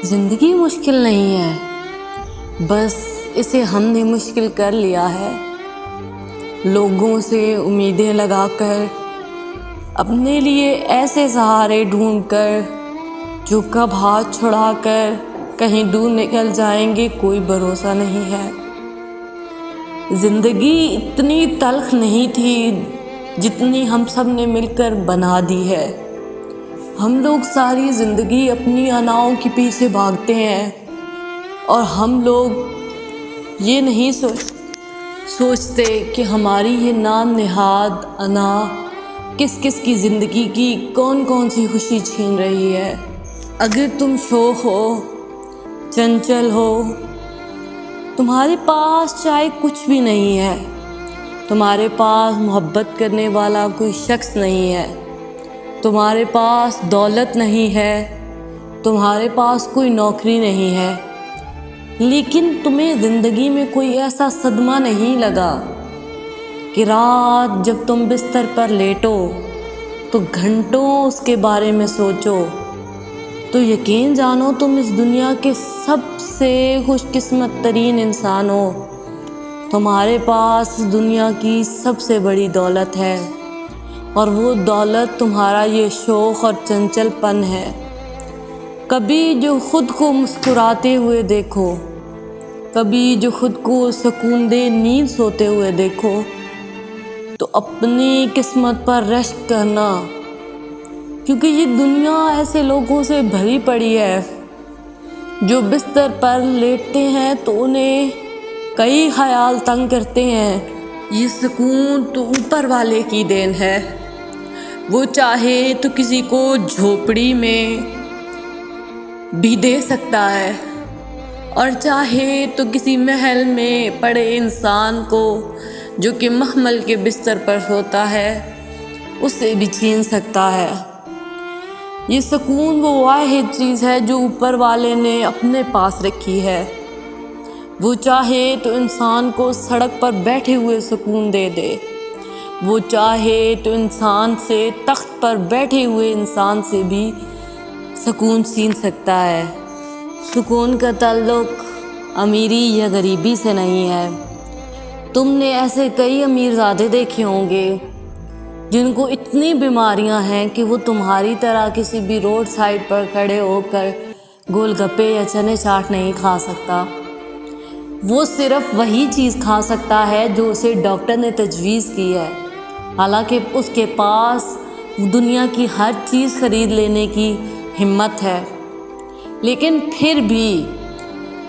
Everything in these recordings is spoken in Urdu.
زندگی مشکل نہیں ہے، بس اسے ہم نے مشکل کر لیا ہے۔ لوگوں سے امیدیں لگا کر، اپنے لیے ایسے سہارے ڈھونڈ کر جو کب ہاتھ چھڑا کر کہیں دور نکل جائیں گے، کوئی بھروسہ نہیں ہے۔ زندگی اتنی تلخ نہیں تھی جتنی ہم سب نے مل کر بنا دی ہے۔ ہم لوگ ساری زندگی اپنی اناؤں کے پیچھے بھاگتے ہیں، اور ہم لوگ یہ نہیں سوچتے کہ ہماری یہ نام نہاد انا کس کس کی زندگی کی کون کون سی خوشی چھین رہی ہے۔ اگر تم شوخ ہو، چنچل ہو، تمہارے پاس چاہے کچھ بھی نہیں ہے، تمہارے پاس محبت کرنے والا کوئی شخص نہیں ہے، تمہارے پاس دولت نہیں ہے، تمہارے پاس کوئی نوکری نہیں ہے، لیکن تمہیں زندگی میں کوئی ایسا صدمہ نہیں لگا کہ رات جب تم بستر پر لیٹو تو گھنٹوں اس کے بارے میں سوچو، تو یقین جانو تم اس دنیا کے سب سے خوش قسمت ترین انسان ہو۔ تمہارے پاس دنیا کی سب سے بڑی دولت ہے، اور وہ دولت تمہارا یہ شوق اور چنچل پن ہے۔ کبھی جو خود کو مسکراتے ہوئے دیکھو، کبھی جو خود کو سکون دہ نیند سوتے ہوئے دیکھو، تو اپنی قسمت پر رشک کرنا، کیونکہ یہ دنیا ایسے لوگوں سے بھری پڑی ہے جو بستر پر لیٹتے ہیں تو انہیں کئی خیال تنگ کرتے ہیں۔ یہ سکون تو اوپر والے کی دین ہے، وہ چاہے تو کسی کو جھوپڑی میں بھی دے سکتا ہے، اور چاہے تو کسی محل میں پڑے انسان کو جو کہ مخمل کے بستر پر سوتا ہے اسے بھی چھین سکتا ہے۔ یہ سکون وہ واحد چیز ہے جو اوپر والے نے اپنے پاس رکھی ہے۔ وہ چاہے تو انسان کو سڑک پر بیٹھے ہوئے سکون دے دے، وہ چاہے تو انسان سے تخت پر بیٹھے ہوئے انسان سے بھی سکون چھین سکتا ہے۔ سکون کا تعلق امیری یا غریبی سے نہیں ہے۔ تم نے ایسے کئی امیر زادے دیکھے ہوں گے جن کو اتنی بیماریاں ہیں کہ وہ تمہاری طرح کسی بھی روڈ سائڈ پر کھڑے ہو کر گول گپے یا چنے چاٹ نہیں کھا سکتا۔ وہ صرف وہی چیز کھا سکتا ہے جو اسے ڈاکٹر نے تجویز کی ہے، حالانکہ اس کے پاس دنیا کی ہر چیز خرید لینے کی ہمت ہے، لیکن پھر بھی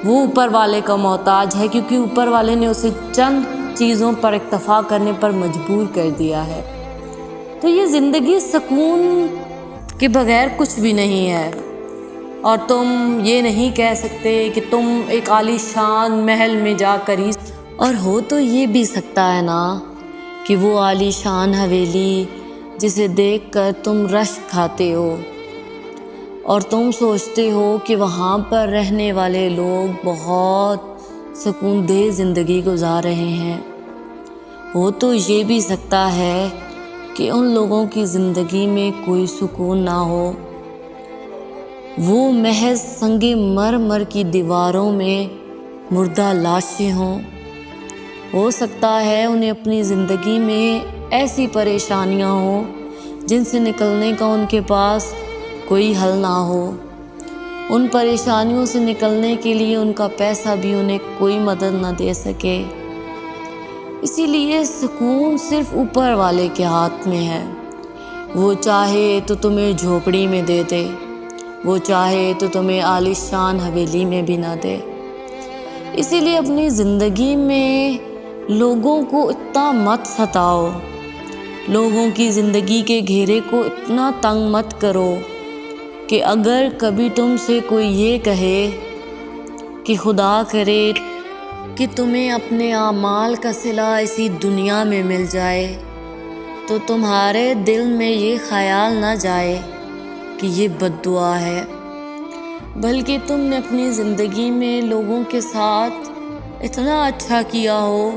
وہ اوپر والے کا محتاج ہے، کیونکہ اوپر والے نے اسے چند چیزوں پر اکتفا کرنے پر مجبور کر دیا ہے۔ تو یہ زندگی سکون کے بغیر کچھ بھی نہیں ہے، اور تم یہ نہیں کہہ سکتے کہ تم ایک عالی شان محل میں جا کر ہی، اور ہو تو یہ بھی سکتا ہے نا کہ وہ عالی شان حویلی جسے دیکھ کر تم رشک کھاتے ہو، اور تم سوچتے ہو کہ وہاں پر رہنے والے لوگ بہت سکون دہ زندگی گزار رہے ہیں۔ ہو تو یہ بھی سکتا ہے کہ ان لوگوں کی زندگی میں کوئی سکون نہ ہو، وہ محض سنگ مرمر کی دیواروں میں مردہ لاشیں ہوں۔ ہو سکتا ہے انہیں اپنی زندگی میں ایسی پریشانیاں ہوں جن سے نکلنے کا ان کے پاس کوئی حل نہ ہو۔ ان پریشانیوں سے نکلنے کے لیے ان کا پیسہ بھی انہیں کوئی مدد نہ دے سکے۔ اسی لیے سکون صرف اوپر والے کے ہاتھ میں ہے۔ وہ چاہے تو تمہیں جھوپڑی میں دے دے، وہ چاہے تو تمہیں عالی شان حویلی میں بھی نہ دے۔ اسی لیے اپنی زندگی میں لوگوں کو اتنا مت ستاؤ، لوگوں کی زندگی کے گھیرے کو اتنا تنگ مت کرو کہ اگر کبھی تم سے کوئی یہ کہے کہ خدا کرے کہ تمہیں اپنے اعمال کا صلہ اسی دنیا میں مل جائے، تو تمہارے دل میں یہ خیال نہ جائے کہ یہ بد دعا ہے، بلکہ تم نے اپنی زندگی میں لوگوں کے ساتھ اتنا اچھا کیا ہو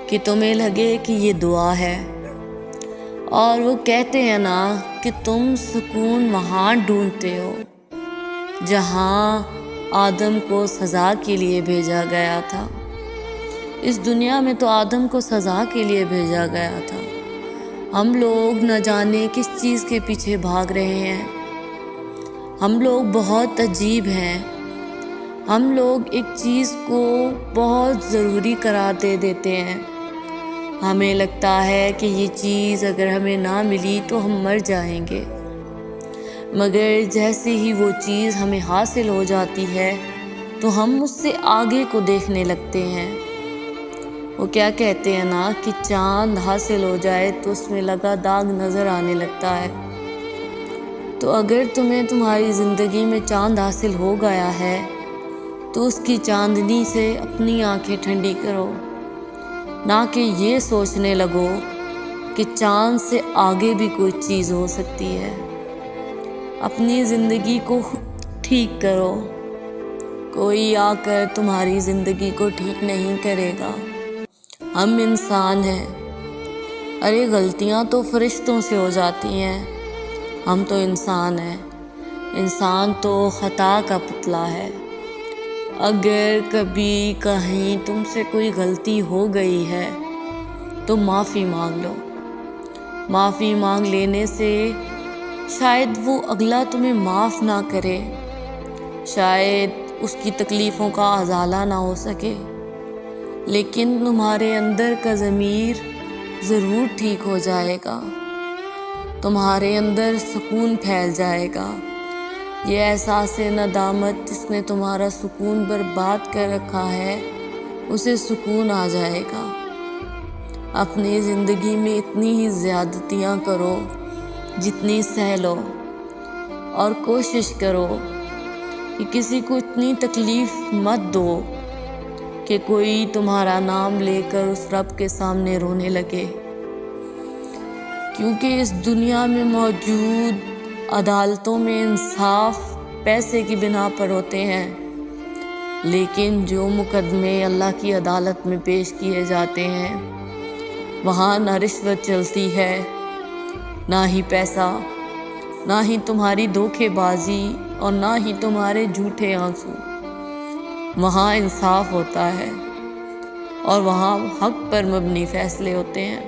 کہ تمہیں لگے کہ یہ دعا ہے۔ اور وہ کہتے ہیں نا کہ تم سکون وہاں ڈھونڈتے ہو جہاں آدم کو سزا کے لیے بھیجا گیا تھا۔ اس دنیا میں تو آدم کو سزا کے لیے بھیجا گیا تھا۔ ہم لوگ نہ جانے کس چیز کے پیچھے بھاگ رہے ہیں۔ ہم لوگ بہت عجیب ہیں۔ ہم لوگ ایک چیز کو بہت ضروری قرار دے دیتے ہیں۔ ہمیں لگتا ہے کہ یہ چیز اگر ہمیں نہ ملی تو ہم مر جائیں گے، مگر جیسے ہی وہ چیز ہمیں حاصل ہو جاتی ہے تو ہم اس سے آگے کو دیکھنے لگتے ہیں۔ وہ کیا کہتے ہیں نا کہ چاند حاصل ہو جائے تو اس میں لگا داغ نظر آنے لگتا ہے۔ تو اگر تمہیں تمہاری زندگی میں چاند حاصل ہو گیا ہے تو اس کی چاندنی سے اپنی آنکھیں ٹھنڈی کرو، نہ کہ یہ سوچنے لگو کہ چاند سے آگے بھی کوئی چیز ہو سکتی ہے۔ اپنی زندگی کو ٹھیک کرو، کوئی آ کر تمہاری زندگی کو ٹھیک نہیں کرے گا۔ ہم انسان ہیں، ارے غلطیاں تو فرشتوں سے ہو جاتی ہیں، ہم تو انسان ہیں۔ انسان تو خطا کا پتلا ہے۔ اگر کبھی کہیں تم سے کوئی غلطی ہو گئی ہے تو معافی مانگ لو۔ معافی مانگ لینے سے شاید وہ اگلا تمہیں معاف نہ کرے، شاید اس کی تکلیفوں کا ازالہ نہ ہو سکے، لیکن تمہارے اندر کا ضمیر ضرور ٹھیک ہو جائے گا، تمہارے اندر سکون پھیل جائے گا۔ یہ احساس ندامت جس نے تمہارا سکون برباد کر رکھا ہے، اسے سکون آ جائے گا۔ اپنی زندگی میں اتنی ہی زیادتیاں کرو جتنی سہ لو، اور کوشش کرو کہ کسی کو اتنی تکلیف مت دو کہ کوئی تمہارا نام لے کر اس رب کے سامنے رونے لگے، کیونکہ اس دنیا میں موجود عدالتوں میں انصاف پیسے کی بنا پر ہوتے ہیں، لیکن جو مقدمے اللہ کی عدالت میں پیش کیے جاتے ہیں وہاں نہ رشوت چلتی ہے، نہ ہی پیسہ، نہ ہی تمہاری دھوکے بازی، اور نہ ہی تمہارے جھوٹے آنسو۔ وہاں انصاف ہوتا ہے اور وہاں حق پر مبنی فیصلے ہوتے ہیں۔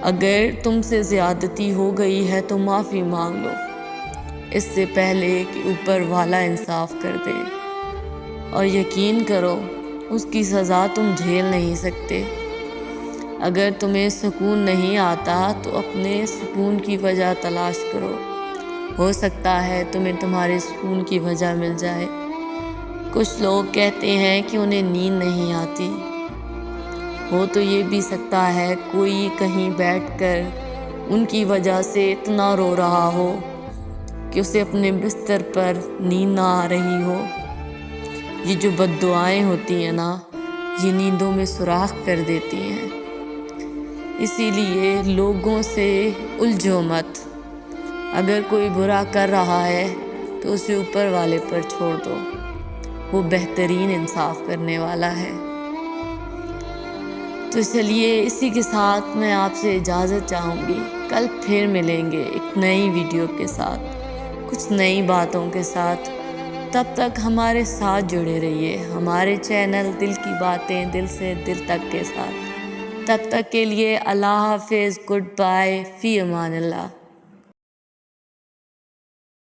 اگر تم سے زیادتی ہو گئی ہے تو معافی مانگ لو، اس سے پہلے کہ اوپر والا انصاف کر دے، اور یقین کرو اس کی سزا تم جھیل نہیں سکتے۔ اگر تمہیں سکون نہیں آتا تو اپنے سکون کی وجہ تلاش کرو، ہو سکتا ہے تمہیں تمہارے سکون کی وجہ مل جائے۔ کچھ لوگ کہتے ہیں کہ انہیں نیند نہیں آتی، ہو تو یہ بھی سکتا ہے کوئی کہیں بیٹھ کر ان کی وجہ سے اتنا رو رہا ہو کہ اسے اپنے بستر پر نیند نہ آ رہی ہو۔ یہ جو بد دعائیں ہوتی ہیں نا، یہ نیندوں میں سوراخ کر دیتی ہیں۔ اسی لیے لوگوں سے الجھو مت۔ اگر کوئی برا کر رہا ہے تو اسے اوپر والے پر چھوڑ دو، وہ بہترین انصاف کرنے والا ہے۔ تو چلیے اسی کے ساتھ میں آپ سے اجازت چاہوں گی، کل پھر ملیں گے ایک نئی ویڈیو کے ساتھ، کچھ نئی باتوں کے ساتھ۔ تب تک ہمارے ساتھ جڑے رہیے، ہمارے چینل دل کی باتیں دل سے دل تک کے ساتھ۔ تب تک کے لیے اللہ حافظ، گڈ بائے، فی امان اللہ۔